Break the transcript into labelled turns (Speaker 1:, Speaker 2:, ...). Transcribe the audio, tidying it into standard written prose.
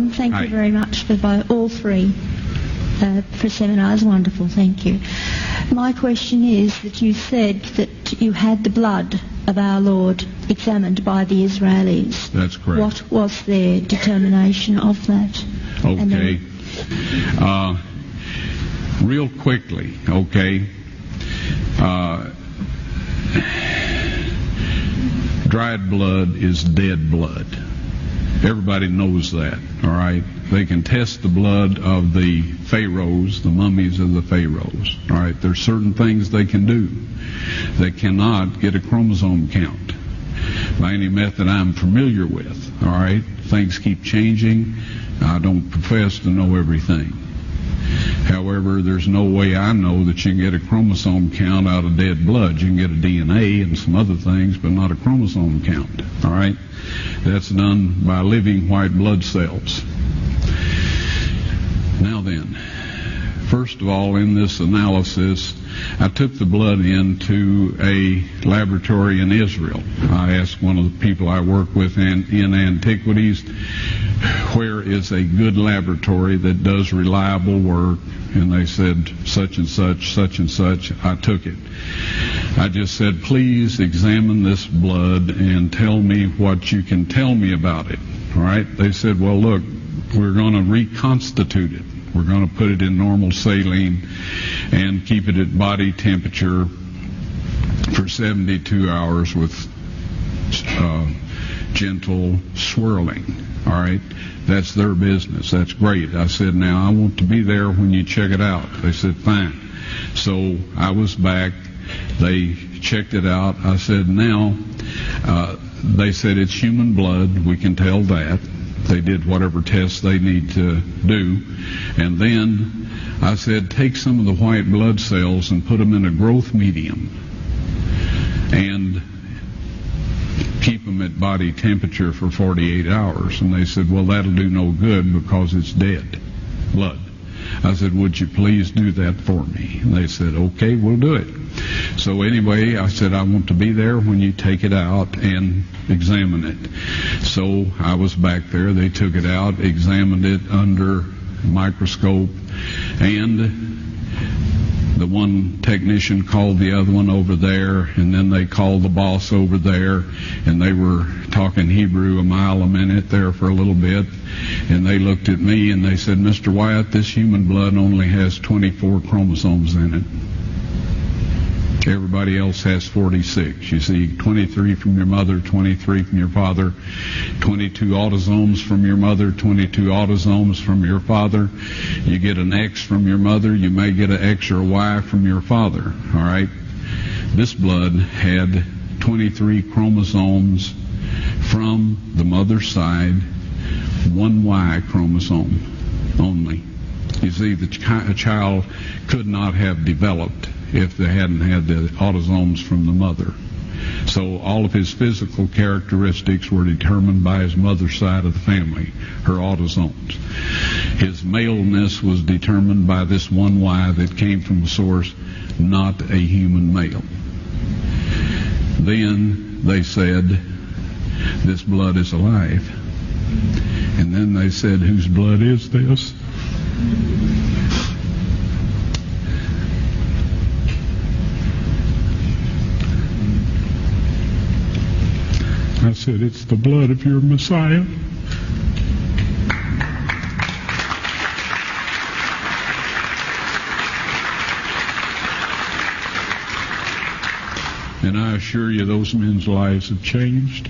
Speaker 1: Ron. Thank you very much for all three for seminars. Wonderful, thank you. My question is that you said that you had the blood of our Lord examined by the Israelis.
Speaker 2: That's correct.
Speaker 1: What was their determination of that?
Speaker 2: Okay. Real quickly, okay. Dried blood is dead blood. Everybody knows that, all right? They can test the blood of the pharaohs, the mummies of the pharaohs, all right? There's certain things they can do. They cannot get a chromosome count by any method I'm familiar with, all right? Things keep changing. I don't profess to know everything. However, there's no way I know that you can get a chromosome count out of dead blood. You can get a DNA and some other things, but not a chromosome count, all right? That's done by living white blood cells. Now then, first of all, in this analysis, I took the blood into a laboratory in Israel. I asked one of the people I work with in antiquities, where is a good laboratory that does reliable work? And they said, such and such, such and such. I took it. I just said, please examine this blood and tell me what you can tell me about it. All right? They said, well, look, we're going to reconstitute it. We're going to put it in normal saline and keep it at body temperature for 72 hours with gentle swirling. All right? That's their business. That's great. I said, now I want to be there when you check it out. They said, fine. So I was back. They checked it out. I said, now, they said it's human blood. We can tell that. They did whatever tests they need to do. And then I said, take some of the white blood cells and put them in a growth medium and keep them at body temperature for 48 hours. And they said, well, that'll do no good because it's dead blood. I said, would you please do that for me? And they said, okay, we'll do it. So anyway, I said, I want to be there when you take it out and examine it. So I was back there. They took it out, examined it under a microscope, and the one technician called the other one over there, and then they called the boss over there, and they were talking Hebrew a mile a minute there for a little bit, and they looked at me and they said, Mr. Wyatt, this human blood only has 24 chromosomes in it. Everybody else has 46. You see, 23 from your mother, 23 from your father, 22 autosomes from your mother, 22 autosomes from your father. You get an X from your mother, you may get an X or a Y from your father, all right? This blood had 23 chromosomes from the mother's side, one Y chromosome only. You see, a child could not have developed if they hadn't had the autosomes from the mother. So all of his physical characteristics were determined by his mother's side of the family, her autosomes. His maleness was determined by this one Y that came from a source, not a human male. Then they said, this blood is alive. And then they said, whose blood is this? I said, it's the blood of your Messiah. And I assure you, those men's lives have changed.